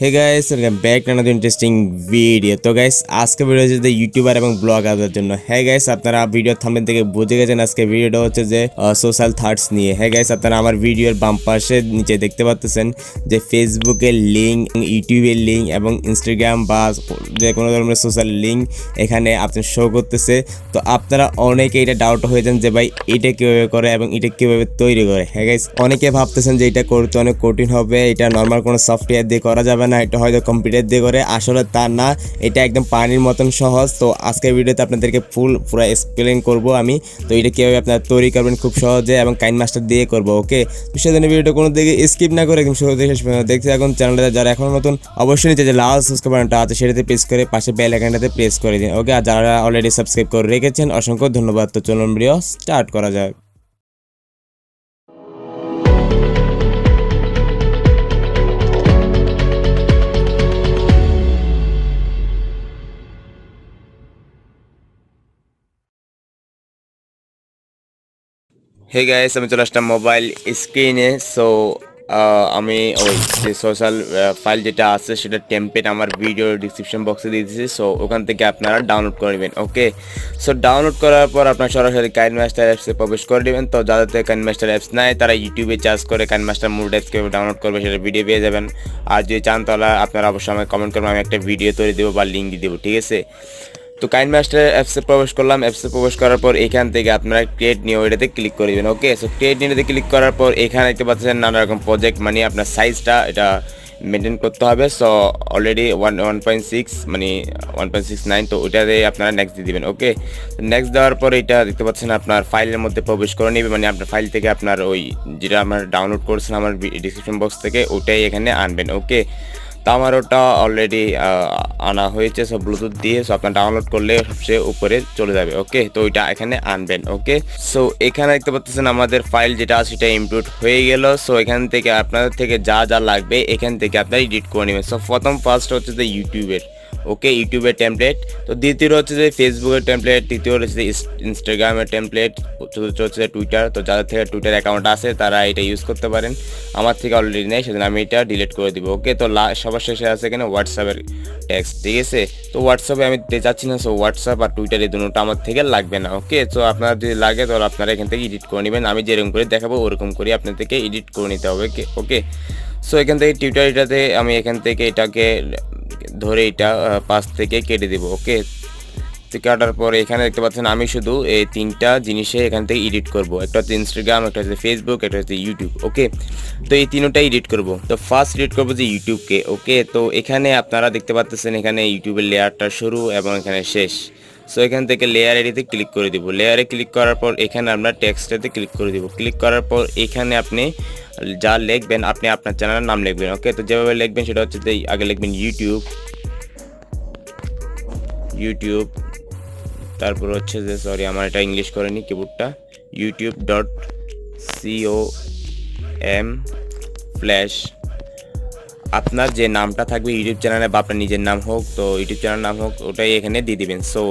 Hey guys welcome back to another interesting video. তো guys আজকে video হচ্ছে যে ইউটিউবার এবং ব্লগারদের জন্য। হ্যাঁ গাইস আপনারা ভিডিও থাম্বনেল থেকে বুঝে গেছেন আজকে ভিডিওটা হচ্ছে যে সোশ্যাল থটস নিয়ে। হ্যাঁ গাইস আপনারা আমার ভিডিওর বাম পাশে নিচে দেখতে পাচ্ছেন যে ফেসবুকের লিঙ্ক, ইউটিউবের লিঙ্ক এবং ইনস্টাগ্রাম বা যে কোনো ধরনের সোশ্যাল লিঙ্ক এখানে আপনি শো করতেছে। তো আপনারা অনেকে এটা ডাউট হয়ে যান যে ভাই এটা কীভাবে করে এবং এটা কীভাবে তৈরি করে। হ্যাঁ গাইস অনেকে ভাবতেছেন যে এটা করতে অনেক কঠিন হবে, এটা নর্মাল কোনো সফটওয়্যার দিয়ে করা যাবে না, এটা হয়তো কম্পিউটার দিয়ে করে। আসলে তা না, এটা একদম পানির মতন সহজ। তো আজকের ভিডিওতে আপনাদেরকে পুরো এক্সপ্লেন করব আমি। তো এটা কীভাবে আপনারা তৈরি করবেন খুব সহজে এবং কাইনমাস্টার দিয়ে করবো। ওকে, তো সেজন্য ভিডিওটা কোনো দিকে স্কিপ না করে একদম শুরু থেকে শেষ পর্যন্ত দেখতে থাকুন। চ্যানেলটা যারা এখন নতুন অবশ্যই নিচে যে লাল সাবস্ক্রাইব বাটনটা আছে সেটাতে প্রেস করে পাশে বেল আইকনটাতে প্রেস করে দিন। ওকে, আর যারা অলরেডি সাবস্ক্রাইব করে রেখেছেন অসংখ্য ধন্যবাদ। তো চলুন ভিডিও স্টার্ট করা যাক। হে গাইস আমি চলে আসলাম মোবাইল স্ক্রিনে। সো আমি ওই যে সোশ্যাল ফাইল যেটা আছে সেটা টেমপ্লেট আমার ভিডিও ডিসক্রিপশন বক্সে দিয়ে দিয়েছি। সো ওখান থেকে আপনারা ডাউনলোড করে নেবেন। ওকে, সো ডাউনলোড করার পর আপনার সরাসরি কাইনমাস্টার অ্যাপসে প্রবেশ করে দেবেন। তো যাদের কাইনমাস্টার অ্যাপস নাই তারা ইউটিউবে চার্জ করে কাইনমাস্টার মুড অ্যাপস কীভাবে ডাউনলোড করবে সেটা ভিডিও পেয়ে যাবেন। আর যদি চান তাহলে আপনারা অবশ্যই আমাকে কমেন্ট করবেন, আমি একটা ভিডিও তৈরি দেবো বা লিঙ্ক দিয়ে দেবো। ঠিক আছে, তো কাইনমাস্টার অ্যাপসে প্রবেশ করলাম। অ্যাপসে প্রবেশ করার পর এখান থেকে আপনারা ক্রিয়েট নিউ এটাতে ক্লিক করে দেবেন। ওকে, সো ক্রিয়েট নিউতে ক্লিক করার পর এখানে দেখতে পাচ্ছেন নানা রকম প্রজেক্ট, মানে আপনার সাইজটা এটা মেনটেন করতে হবে। সো অলরেডি 1.6 মানে 1.69, তো ওইটাতে আপনারা নেক্সট দিয়ে দেবেন। ওকে, নেক্সট দেওয়ার পর এটা দেখতে পাচ্ছেন আপনার ফাইলের মধ্যে প্রবেশ করে নেবে, মানে আপনার ফাইল থেকে আপনার ওই যেটা আপনার ডাউনলোড করেছেন আমার ডিসক্রিপশন বক্স থেকে ওটাই এখানে আনবেন। ওকে, তো আমার ওটা অলরেডি আনা হয়েছে সব ব্লুটুথ দিয়ে। সো আপনার ডাউনলোড করলে সবচেয়ে উপরে চলে যাবে। ওকে, তো ওইটা এখানে আনবেন। ওকে, সো এখানে দেখতে পাচ্ছেন আমাদের ফাইল যেটা আছে সেটা ইমপ্লোড হয়ে গেল। সো এখান থেকে আপনাদের থেকে যা যা লাগবে এখান থেকে আপনারা এডিট করে নেবেন। সো ফার্স্ট হচ্ছে যে ইউটিউবের, ওকে, ইউটিউবের টেমপ্লেট। তো দ্বিতীয় হচ্ছে যে ফেসবুকের টেমপ্লেট, তৃতীয় হচ্ছে যে ইনস্টাগ্রামের টেমপ্লেট, চতুর্থ হচ্ছে যে টুইটার। তো যাদের থেকে টুইটার অ্যাকাউন্ট আছে তারা এটা ইউজ করতে পারেন, আমার থেকে অলরেডি নেই সেজন্য আমি এটা ডিলিট করে দিব। ওকে, তো সবার শেষে আছে এখানে হোয়াটসঅ্যাপের টেক্সট। ঠিক আছে, তো হোয়াটসঅ্যাপে আমি দিতে চাচ্ছি না। সো হোয়াটসঅ্যাপ আর টুইটার এই দুটোটা আমার থেকে লাগবে না। ওকে, তো আপনার যদি লাগে তাহলে আপনারা এখান থেকে এডিট করে নেবেন, আমি যেরকম করে দেখাবো ওরকম করে আপনার থেকে এডিট করে নিতে হবে। ওকে, সো এখান থেকে টুইটার এটাতে আমি এখান থেকে এটাকে ধরে এটা পাশ থেকে কেটে দেবো। ওকে, তো কাটার পরে এখানে দেখতে পাচ্ছেন আমি শুধু এই তিনটা জিনিসে এখান থেকে এডিট করব। একটা হচ্ছে ইনস্টাগ্রাম, একটা হচ্ছে ফেসবুক, একটা হচ্ছে ইউটিউব। ওকে, তো এই তিনটাই এডিট করব। তো ফার্স্ট এডিট করবো যে ইউটিউবকে। ওকে, তো এখানে আপনারা দেখতে পাচ্ছেন এখানে ইউটিউবের লেয়ারটা শুরু এবং এখানে শেষ। সো এখান থেকে লেয়ার এডিতে ক্লিক করে দিব। লেয়ারে ক্লিক করার পর এখানে আমরা টেক্সটাতে ক্লিক করে দিব। ক্লিক করার পর এখানে আপনি যা লিখবেন আপনি আপনার চ্যানেলের নাম লিখবেন। ওকে, তো যেভাবে লিখবেন সেটা হচ্ছে যে আগে লিখবেন ইউটিউব, ইউটিউব, তারপর হচ্ছে যে সরি আমার এটা ইংলিশ করেনি কিবোর্ডটা, youtube.com ফ্ল্যাশ আপনার যে নামটা থাকবে ইউটিউব চ্যানেলে বা আপনার নিজের নাম হোক, তো ইউটিউব চ্যানেল নাম হোক ওটাই এখানে দিয়ে দিবেন। সো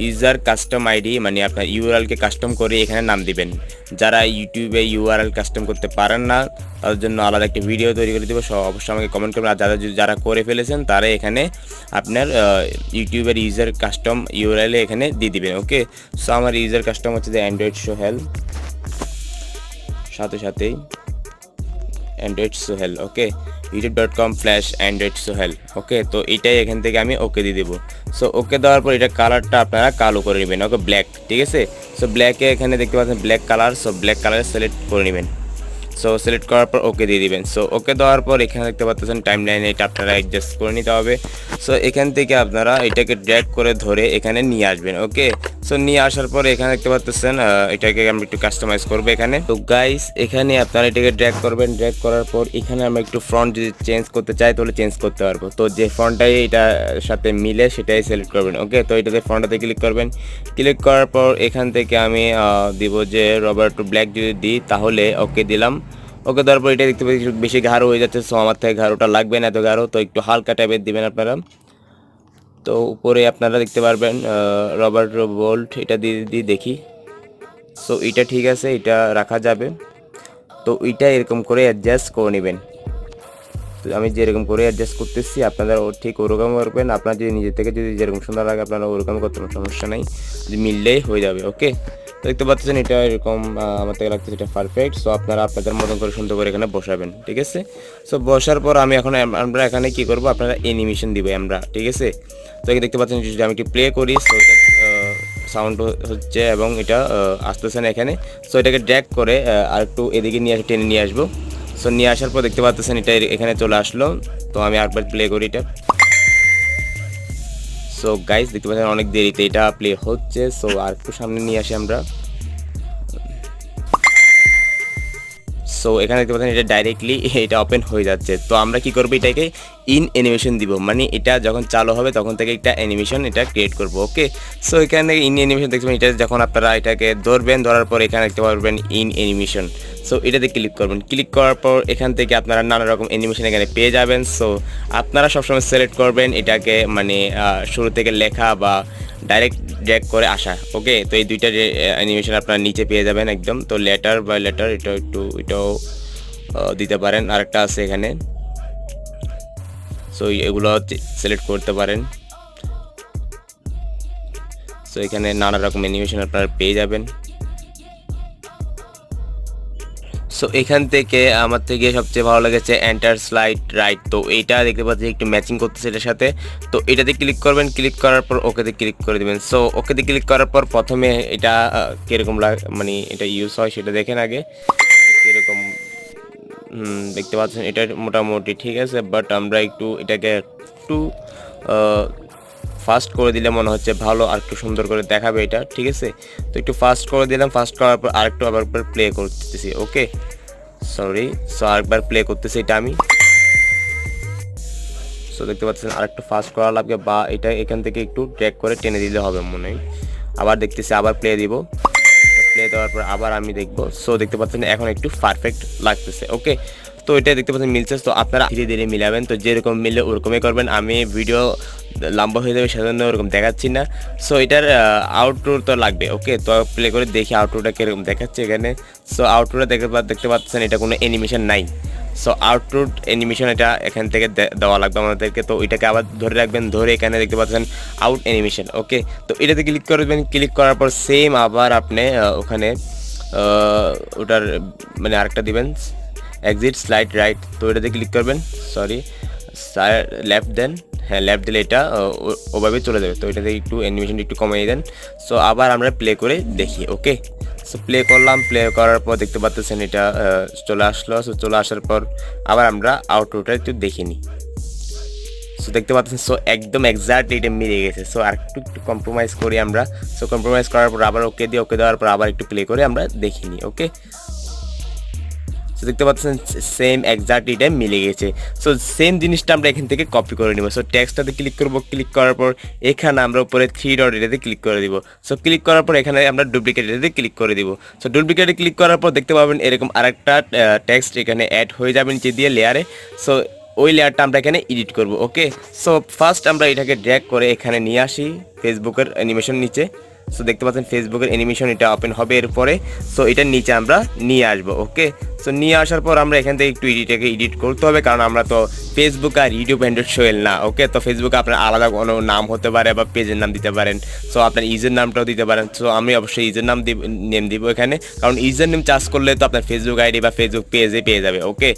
ইউজার কাস্টম আইডি মানে আপনার ইউআরএলকে কাস্টম করে এখানে নাম দিবেন। যারা ইউটিউবে ইউআরএল কাস্টম করতে পারেন না তাদের জন্য আলাদা একটা ভিডিও তৈরি করে দেবো, অবশ্যই আমাকে কমেন্ট করবেন। আর যারা করে ফেলেছেন তারা এখানে আপনার ইউটিউবের ইউজার কাস্টম ইউআরএল এখানে দিয়ে দিবেন। ওকে, সো আমার ইউজার কাস্টম হচ্ছে যে অ্যান্ড্রয়েড সোহেল, সাথেই অ্যান্ড্রয়েড সোহেল। ওকে, youtube.com/android sohel। ওকে, তো এটাই এখান থেকে আমি ওকে দিয়ে দেবো। সো ওকে দেওয়ার পর এটা কালারটা আপনারা কালো করে নেবেন। ওকে, ব্ল্যাক। ঠিক আছে, সো ব্ল্যাকে এখানে দেখতে পাচ্ছেন black colour. So black colour select করে নেবেন। সো সিলেক্ট করার পর ওকে দিয়ে দিবেন। সো ওকে দেওয়ার পর এখানে দেখতে পাচ্ছেন টাইম লাইনে এটা আপনারা অ্যাডজাস্ট করে নিতে হবে। সো এখান থেকে আপনারা এটাকে ড্র্যাগ করে ধরে এখানে নিয়ে আসবেন। ওকে, সো নিয়ে আসার পর এখানে দেখতে পাচ্ছেন এটাকে আমরা একটু কাস্টমাইজ করবো এখানে। তো গাইস এখানে আপনারা এটাকে ড্র্যাগ করবেন। ড্র্যাগ করার পর এখানে আমরা একটু ফ্রন্ট যদি চেঞ্জ করতে চাই তাহলে চেঞ্জ করতে পারবো। তো যে ফ্রন্টটাই এটার সাথে মিলে সেটাই সিলেক্ট করবেন। ওকে, তো এটাতে ফ্রন্টটাতে ক্লিক করবেন। ক্লিক করার পর এখান থেকে আমি দিব যে রবার্ট ব্ল্যাক যদি দিই তাহলে ওকে দিলাম। ওকে, তারপর এটা দেখতে পাচ্ছি বেশি গাঢ় হয়ে যাচ্ছে। সো আমার থেকে গাঢ়টা লাগবে না এত গাঢ়, তো একটু হালকা টাইপের দিবেন আপনারা। তো উপরে আপনারা দেখতে পারবেন রবার্ট বোল্ট, এটা দিয়ে দেখি। সো এটা ঠিক আছে, এটা রাখা যাবে। তো এটা এরকম করে অ্যাডজাস্ট করে নেবেন। তো আমি যেরকম করে অ্যাডজাস্ট করতেছি আপনারা ঠিক ওরকম করবেন। আপনার যদি নিজে থেকে যদি যেরকম সুন্দর লাগে আপনারা ওরকম করতে পারেন, সমস্যা নাই, যদি মিললেই হয়ে যাবে। ওকে, তো দেখতে পাচ্ছেন এটা এরকম আমার থেকে লাগতেছে এটা পারফেক্ট। সো আপনারা আপনাদের মতন করে সুন্দর করে এখানে বসাবেন, ঠিক আছে। সো বসার পর আমি এখন আমরা এখানে কি করব, আপনারা অ্যানিমেশন দিব আমরা, ঠিক আছে। তো এখানে দেখতে পাচ্ছেন যদি আমি একটু প্লে করি, সো এটা সাউন্ড হচ্ছে এবং এটা আসতেছে না এখানে। সো এটাকে ড্র্যাগ করে আর একটু এদিকে নিয়ে টেনে নিয়ে আসবো। সো নিয়ে আসার পর দেখতে পাচ্ছেন এটা এখানে চলে আসলো। তো আমি আরেকবার প্লে করি এটা। সো গাইস দেখতে পাচ্ছেন অনেক দেরিতে এটা প্লে হচ্ছে। সো আর একটু সামনে নিয়ে আসি আমরা। সো এখানে দেখতে পাচ্ছেন এটা ডাইরেক্টলি এটা ওপেন হয়ে যাচ্ছে। তো আমরা কি করবো, এটাকে ইন অ্যানিমেশন দিব, মানে এটা যখন চালু হবে তখন থেকে একটা অ্যানিমেশন এটা ক্রিয়েট করব। ওকে, সো এখানে ইন অ্যানিমেশন দেখতে পাবেন, এটা যখন আপনারা এটাকে ধরবেন, ধরার পর এখানে দেখতে পারবেন ইন অ্যানিমেশন। সো এটাতে ক্লিক করবেন, ক্লিক করার পর এখান থেকে আপনারা নানা রকম অ্যানিমেশন এখানে পেয়ে যাবেন। সো আপনারা সবসময় সিলেক্ট করবেন এটাকে, মানে শুরু থেকে লেখা বা ডাইরেক্ট ড্র্যাগ করে আসা। ওকে, তো এই দুইটা অ্যানিমেশন আপনারা নিচে পেয়ে যাবেন একদম। তো লেটার বাই লেটার এটাও দিতে পারেন, আরেকটা আছে এখানে। সো এগুলো সিলেক্ট করতে পারেন। সো এখানে নানা রকম অ্যানিমেশন আপনারা পেয়ে যাবেন। সো এখান থেকে আমার থেকে সবচেয়ে ভালো লেগেছে এন্টার স্লাইড রাইট। তো এইটা দেখতে পাচ্ছি একটু ম্যাচিং করতেছে এটার সাথে। তো এটাতে ক্লিক করবেন, ক্লিক করার পর ওকেতে ক্লিক করে দেবেন। সো ওকেতে ক্লিক করার পর প্রথমে এটা কীরকম মানে এটা ইউজ হয় সেটা দেখেন আগে কীরকম দেখতে পাচ্ছেন। এটা মোটামুটি ঠিক আছে, বাট আমরা একটু এটাকে একটু ফাস্ট করে দিলে মনে হচ্ছে ভালো, আর একটু সুন্দর করে দেখাবে এটা, ঠিক আছে। তো একটু ফাস্ট করে দিলাম, ফাস্ট করার পর আরেকটু আবার প্লে করতেছি। ওকে, সরি, সো আরেকবার প্লে করতেছি এটা আমি। সো দেখতে পাচ্ছেন আরেকটু ফাস্ট করা লাগবে, বা এটা এখান থেকে একটু ড্র্যাগ করে টেনে দিলে হবে মনে হয়। আবার দেখতেছি, আবার প্লে দিব, প্লে দেওয়ার পর আবার আমি দেখব। সো দেখতে পাচ্ছেন এখন একটু পারফেক্ট লাগতেছে। ওকে, তো এটা দেখতে পাচ্ছেন মিলছে। তো আপনারা ধীরে ধীরে মিলাবেন, তো যেরকম মিললে ওরকমই করবেন। আমি ভিডিও লম্বা হয়ে যাবে সেজন্য ওরকম দেখাচ্ছি না। সো এটার আউটরো তো লাগবে। ওকে, তো প্লে করে দেখি আউটরোটা কীরকম দেখাচ্ছে এখানে। সো আউটরোটা দেখতে পাচ্ছেন এটা কোনো অ্যানিমেশন নাই। সো আউটরুট অ্যানিমেশন এটা এখান থেকে দেওয়া লাগবে আমাদেরকে। তো এটাকে আবার ধরে রাখবেন, ধরে এখানে দেখতে পাচ্ছেন আউট অ্যানিমেশন। ওকে, তো এটাতে ক্লিক করবেন, ক্লিক করার পর সেম আবার আপনি ওখানে ওটার মানে আরেকটা দিবেন এক্সিট স্লাইড রাইট। তো এটাতে ক্লিক করবেন, সরি লেফট দেন, হ্যাঁ লেফট দিলে এটা ওভাবে চলে যাবে। তো এটাতে একটু অ্যানিমেশনটা একটু কমিয়ে দেন। সো আবার আমরা প্লে করে দেখি। ওকে, সো প্লে করলাম, প্লে করার পর দেখতে পাচ্ছেন এটা চলে আসলো। সো চলে আসার পর আবার আমরা আউটরোটা একটু দেখে নিই। সো দেখতে পাচ্ছেন সো একদম এক্সাক্টলি এটা মিলে গেছে। সো আর একটু কম্প্রোমাইজ করি আমরা। সো কম্প্রোমাইজ করার পর আবার ওকে দিই, ওকে দেওয়ার পর আবার একটু প্লে করে আমরা দেখে নিই। ওকে, সো দেখতে পাচ্ছেন সেম এক্সাক্টলি এটা মিলে গেছে। সো সেম জিনিসটা আমরা এখান থেকে কপি করে নেব। সো টেক্সটটাতে ক্লিক করব, ক্লিক করার পর এখানে আমরা উপরে 3 ডট এটাতে ক্লিক করে দিব। সো ক্লিক করার পর এখানে আমরা ডুপ্লিকেট এটাতে ক্লিক করে দিব। সো ডুপ্লিকেটে ক্লিক করার পর দেখতে পাবেন এরকম আরেকটা টেক্সট এখানে অ্যাড হয়ে যাবে নিচে দিয়ে লেয়ারে। সো ওই লেয়ারটা আমরা এখানে এডিট করব। ওকে, সো ফার্স্ট আমরা এটাকে ড্র্যাগ করে এখানে নিয়ে আসি ফেসবুকের অ্যানিমেশন নিচে। সো দেখতে পাচ্ছেন ফেসবুকের অ্যানিমেশন এটা ওপেন হবে এরপরে। সো এটার নিচে আমরা নিয়ে আসবো। ওকে, সো নিয়ে আসার পর আমরা এখান থেকে একটু এটাকে এডিট করতে হবে, কারণ আমরা তো ফেসবুক আর ইউটিউব অ্যান্ড্রয়েড সোয়েল না। ওকে, তো ফেসবুকে আপনার আলাদা কোনো নাম হতে পারে বা পেজের নাম দিতে পারেন। সো আপনার ইউজার নামটাও দিতে পারেন। সো আমি অবশ্যই ইউজার নাম নেম দিব এখানে, কারণ ইউজার নেম চার্জ করলে তো আপনার ফেসবুক আইডি বা ফেসবুক পেজে পেয়ে যাবে। ওকে,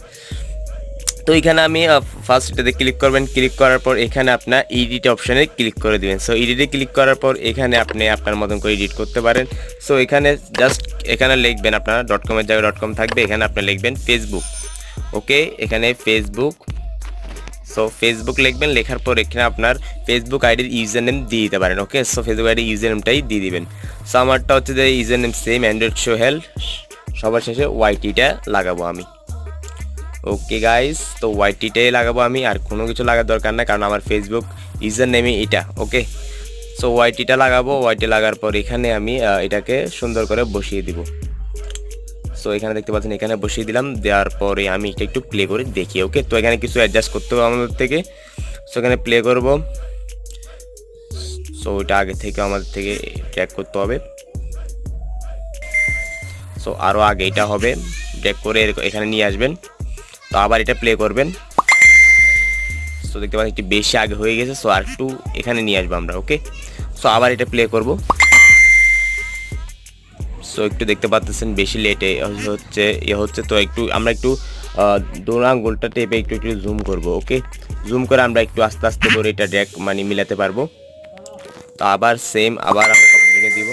তো এখানে আমি ফার্স্ট এটাতে ক্লিক করবেন, ক্লিক করার পর এখানে আপনার এডিট অপশানে ক্লিক করে দিবেন। সো এডিটে ক্লিক করার পর এখানে আপনি আপনার মতন করে এডিট করতে পারেন। সো এখানে জাস্ট এখানে লিখবেন, আপনার .com-এর জায়গায় .com থাকবে, এখানে আপনি লিখবেন ফেসবুক। ওকে, এখানে ফেসবুক। সো ফেসবুক লিখবেন, লেখার পর এখানে আপনার ফেসবুক আইডির ইউজার নেম দিয়ে দিতে পারেন। ওকে, সো ফেসবুক আইডির ইউজার নেমটাই দিয়ে দিবেন। সো আমারটা হচ্ছে যে user name same Android Sohel, সবার শেষে ওয়াইটিটা লাগাবো আমি। ওকে গাইস, তো ওয়াইটিটাই লাগাবো আমি, আর কোনো কিছু লাগার দরকার না, কারণ আমার ফেসবুক ইউজার নেমই এটা। ওকে, সো ওয়াইটিটা লাগাবো। ওয়াইটি লাগার পর এখানে আমি এটাকে সুন্দর করে বসিয়ে দিব। সো এখানে দেখতে পাচ্ছেন এখানে বসিয়ে দিলাম, দেওয়ার পরে আমি এটা একটু প্লে করে দেখি। ওকে, তো এখানে কিছু অ্যাডজাস্ট করতে হবে আমাদের থেকে। সো এখানে প্লে করব। সো ওইটা আগে থেকে আমাদের থেকে ট্র্যাক করতে হবে। সো আরও আগে এটা হবে, ট্র্যাক করে এখানে নিয়ে আসবেন। তো আবার এটা প্লে করবেন। সো দেখতে পাচ্ছেন একটু বেশি আগে হয়ে গেছে, সো আর একটু এখানে নিয়ে আসবো আমরা। ওকে, সো আবার এটা প্লে করব। সো একটু দেখতে পাচ্ছেন বেশি লেটে হচ্ছে তো একটু আমরা একটু দোনো আঙ্গুলটা টেপে একটু একটু জুম করব। ওকে, জুম করে আমরা একটু আস্তে আস্তে করে এটা ড্র্যাগ মানে মিলাতে পারবো। তো আবার সেম আবার আমরা কপিং দিব,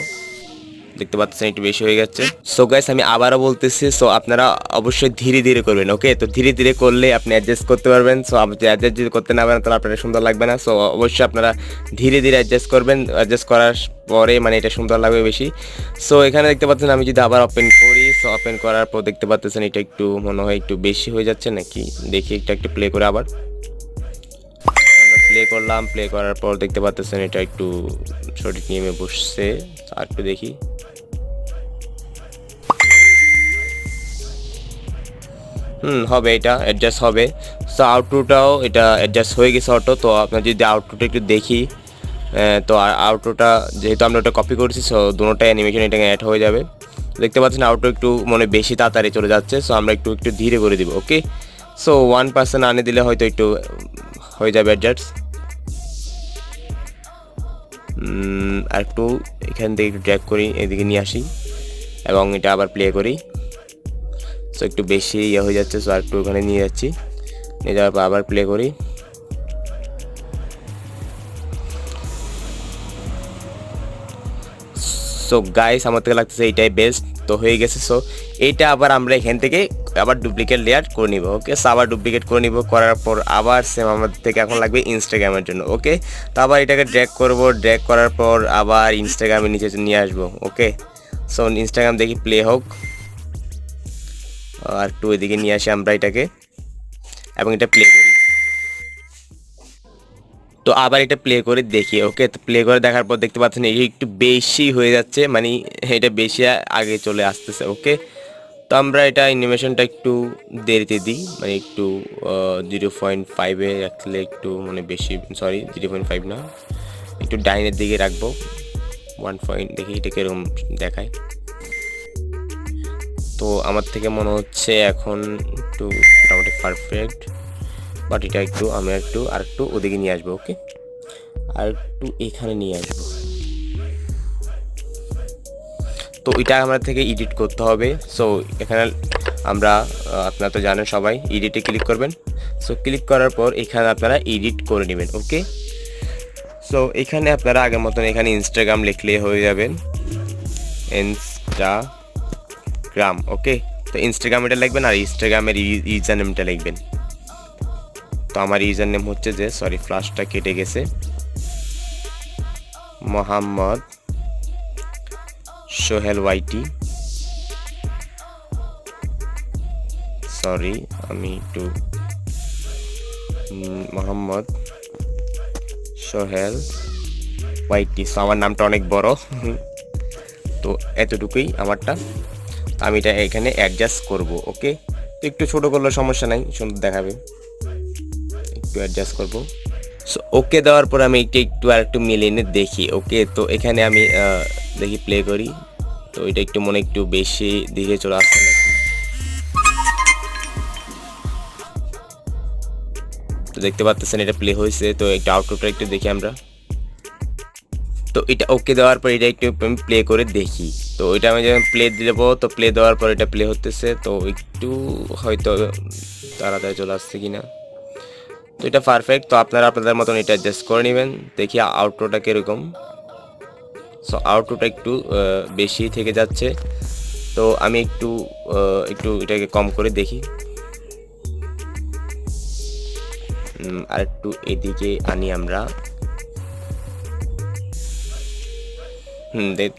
দেখতে পাচ্ছেন একটু বেশি হয়ে যাচ্ছে। সো গাইস আমি আবারও বলতেছি, সো আপনারা অবশ্যই ধীরে ধীরে করবেন। ওকে, তো ধীরে ধীরে করলে আপনি অ্যাডজাস্ট করতে পারবেন। সো আপনি অ্যাডজাস্ট যদি করতে না পারেন তাহলে আপনার সুন্দর লাগবে না। সো অবশ্যই আপনারা ধীরে ধীরে অ্যাডজাস্ট করবেন, অ্যাডজাস্ট করার পরে মানে এটা সুন্দর লাগবে বেশি। সো এখানে দেখতে পাচ্ছেন আমি যদি আবার ওপেন করি, সো ওপেন করার পর দেখতে পাচ্ছেন এটা একটু মনে হয় একটু বেশি হয়ে যাচ্ছে নাকি, দেখি একটু প্লে করে আবার প্লে করলাম। প্লে করার পর দেখতে পাচ্ছেন এটা একটু সঠিক নিয়মে বসছে। আর একটু দেখি, হবে, এটা অ্যাডজাস্ট হবে। সো আউটরোটাও এটা অ্যাডজাস্ট হয়ে গেছে অটো। তো আপনার যদি আউটরোটা একটু দেখি, তো আউটরোটা যেহেতু আমরা ওটা কপি করেছি, সো দুটোটাই অ্যানিমেশন এটাকে অ্যাড হয়ে যাবে। দেখতে পাচ্ছেন আউটরো একটু মানে বেশি তাড়াতাড়ি চলে যাচ্ছে, সো আমরা একটু একটু ধীরে করে দিব। ওকে, সো 1% আনে দিলে হয়তো একটু হয়ে যাবে অ্যাডজাস্ট। আর একটু এখান থেকে একটু ড্র্যাগ করি, এদিকে নিয়ে আসি এবং এটা আবার প্লে করি। সো একটু বেশি হয়ে যাচ্ছে, সো আর একটু ওখানে নিয়ে যাচ্ছি, নিয়ে যাওয়ার পর আবার প্লে করি। সো গাইস আমার থেকে লাগতেছে এইটাই বেস্ট, তো হয়ে গেছে। সো এইটা আবার আমরা এখান থেকে আবার ডুপ্লিকেট লেয়ার করে নিব। ওকে, সো আবার ডুপ্লিকেট করে নিব, করার পর আবার সেম আমাদের থেকে এখন লাগবে ইনস্টাগ্রামের জন্য। ওকে, তো আবার এটাকে ড্র্যাগ করব, ড্র্যাগ করার পর আবার ইনস্টাগ্রামের নিচে নিয়ে আসবো। ওকে, সো ইনস্টাগ্রাম দেখি প্লে হোক, আর একটু এদিকে নিয়ে আসি আমরা এটাকে এবং এটা প্লে করি। তো আবার এটা প্লে করে দেখি। ওকে, তো প্লে করে দেখার পর দেখতে পাচ্ছেন এই একটু বেশি হয়ে যাচ্ছে, মানে এটা বেশি আগে চলে আসতেছে। ওকে, তো আমরা এটা অ্যানিমেশনটা একটু দেরিতে দিই, মানে একটু 0.5-এ রাখলে একটু মানে বেশি, সরি 0.5 না, একটু ডাইনের দিকে রাখবো। 1 পয়েন্ট দেখি এটা কীরকম দেখায়। তো আমার থেকে মনে হচ্ছে এখন একটু মোটামুটি পারফেক্ট, বাট এটা একটু আমি আর একটু ওদিকে নিয়ে আসবো। ওকে, আর একটু এখানে নিয়ে আসবো। তো এটা আমার থেকে এডিট করতে হবে। সো এখানে আমরা আপনারা তো জানেন সবাই, এডিটে ক্লিক করবেন। সো ক্লিক করার পর এখানে আপনারা এডিট করে নেবেন। ওকে, সো এখানে আপনারা আগের মতন এখানে ইনস্টাগ্রাম লিখলে হয়ে যাবেন, ইনস্টাগ্রাম। ওকে, তো ইনস্টাগ্রাম এটা লিখবেন আর ইনস্টাগ্রামের ইউজার নেমটা লিখবেন। তো আমার ইউজার নেম হচ্ছে যে, সরি ফ্লাশটা কেটে গেছে, মোহাম্মদ সোহেল ওয়াইটি। সরি আমি একটু মোহাম্মদ সোহেল ওয়াইটি। সো আমার নামটা অনেক বড়, তো এতটুকুই আমারটা। তো আমি এটা এখানে অ্যাডজাস্ট করব। ওকে, তো একটু ছোটো করলেও সমস্যা নাই, সুন্দর দেখাবে, একটু অ্যাডজাস্ট করব। সো ওকে দেওয়ার পর আমি একটু আর একটু মিলিয়ে নিয়ে দেখি। ওকে, তো এখানে আমি দেখি প্লে করি, তো এটা একটু মনে একটু বেশি দিকে চলে আসছে নাকি। তো দেখতে পাচ্ছেন এটা প্লে হয়েছে, তো একটা আউটরোটা একটু দেখি আমরা। তো এটা ওকে দেওয়ার পর এটা একটু আমি প্লে করে দেখি। তো এটা আমি যখন প্লে দেবো, তো প্লে দেওয়ার পর এটা প্লে হতেছে, তো একটু হয়তো তাড়াতাড়ি চলে আসছে কিনা। তো এটা পারফেক্ট। তো আপনারা আপনাদের মতন এটা অ্যাডজাস্ট করে নেবেন। দেখি আউটরোটা কীরকম। সো আউটরোটা একটু বেশি থেকে যাচ্ছে, তো আমি একটু এটাকে কম করে দেখি, আর একটু এদিকে আনি আমরা।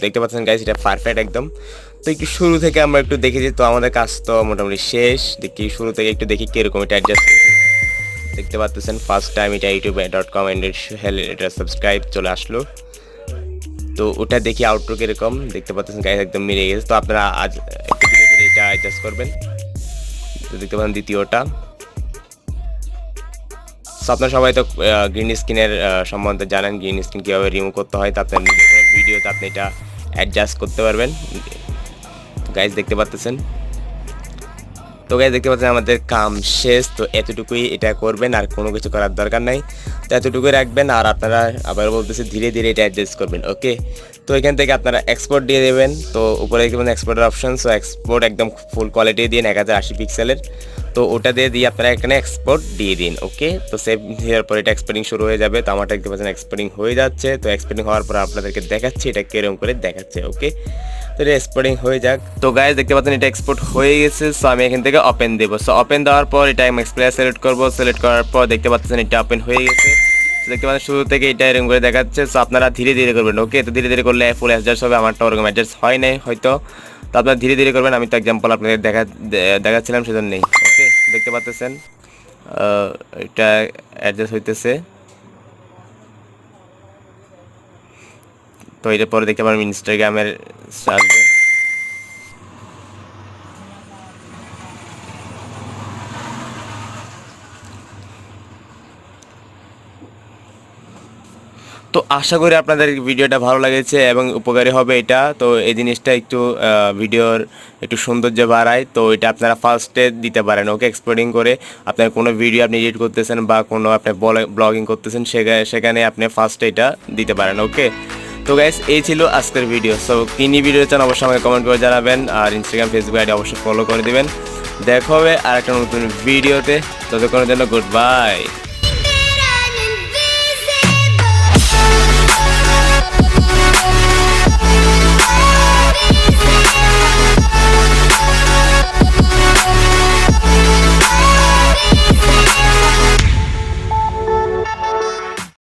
দেখতে পাচ্ছেন গাইস এটা পারফেক্ট একদম। তো একটু শুরু থেকে আমরা একটু দেখেছি, তো আমাদের কাজ তো মোটামুটি শেষ। দেখি শুরু থেকে একটু দেখি কীরকম এটা অ্যাডজাস্ট। দেখতে পাচ্ছেন ফার্স্ট টাইম এটা youtube.com এটা সাবস্ক্রাইব চলে আসলো। তো ওটা দেখি আউটরো কীরকম, দেখতে পাচ্ছেন গাইস একদম মিলে গেছে। তো আপনারা আজ একটু ধীরে ধীরে এটা অ্যাডজাস্ট করবেন। তো দেখতে পাচ্ছেন দ্বিতীয়টা। সো আপনারা সবাই তো গ্রিন স্ক্রিনের সম্বন্ধে জানেন, গ্রিন স্ক্রিন কীভাবে রিমুভ করতে হয়। তো আপনার নিজের কোনো ভিডিওতে আপনি এটা অ্যাডজাস্ট করতে পারবেন। গাইস দেখতে পাচ্ছেন তো গাইস দেখতে পাচ্ছেন আমাদের কাম শেষ। তো এতটুকুই এটা করবেন, আর কোনো কিছু করার দরকার নাই। তো এতটুকুই রাখবেন, আর আপনারা আবার বলতেছি ধীরে ধীরে এটা অ্যাডজাস্ট করবেন। ওকে, তো এখান থেকে আপনারা এক্সপোর্ট দিয়ে দেবেন। তো উপরে দেখতে পাচ্ছেন এক্সপোর্টের অপশন। সো এক্সপোর্ট একদম ফুল কোয়ালিটি দিন 1080 পিক্সেলের। তো ওটা দিয়ে আপনারা এখানে এক্সপোর্ট দিয়ে দিন। ওকে, তো সেভ দেওয়ার পর এটা এক্সপোর্টিং শুরু হয়ে যাবে। তো আমারটা দেখতে পাচ্ছেন এক্সপোর্টিং হয়ে যাচ্ছে। তো এক্সপোর্টিং হওয়ার পর আপনাদেরকে দেখাচ্ছি এটা কিরকম করে দেখাচ্ছে। ওকে, তো এটা এক্সপোর্টিং হয়ে যাক। তো গাইস দেখতে পাচ্ছেন এটা এক্সপোর্ট হয়ে গেছে। সো আমি এখান থেকে ওপেন দেবো। সো ওপেন দেওয়ার পর এটা আমি এক্সপ্লেয়ার সিলেক্ট করবো। সিলেক্ট করার পর দেখতে পাচ্ছেন এটা ওপেন হয়ে গেছে। দেখতে পাচ্ছেন শুরু থেকে এটা এরকম করে দেখাচ্ছে। সো আপনারা ধীরে ধীরে করবেন। ওকে, তো ধীরে ধীরে করলে ফুল অ্যাডজাস্ট হবে। আমারটা ওরকম অ্যাডজাস্ট হয় নাই হয়তো, তো আপনারা ধীরে ধীরে করবেন। আমি তো এক্সাম্পল আপনাদের দেখাচ্ছিলাম সেজন্যই। ওকে, দেখতে পাচ্ছেন এটা অ্যাডজাস্ট হইতেছে। তো এটার পরে দেখতে পারেন ইনস্টাগ্রামের সার্চে। তো আশা করি আপনাদের ভিডিওটা ভালো লেগেছে এবং উপকারী হবে এটা। তো এই জিনিসটা একটু ভিডিওর একটু সৌন্দর্য বাড়ায়। তো এটা আপনারা ফার্স্টে দিতে পারেন। ওকে, এক্সপোর্টিং করে আপনার কোনো ভিডিও আপনি এডিট করতেছেন বা কোনো আপনি ব্লগিং করতেছেন, সেখানে আপনি ফার্স্টে এটা দিতে পারেন। ওকে, তো গাইস এই ছিল আজকের ভিডিও। সো কী নিয়ে ভিডিও চান অবশ্যই আমাকে কমেন্ট করে জানাবেন, আর ইনস্টাগ্রাম ফেসবুক আইডি অবশ্যই ফলো করে দেবেন। দেখা হবে আর একটা নতুন ভিডিওতে। ততক্ষণের জন্য গুড বাই।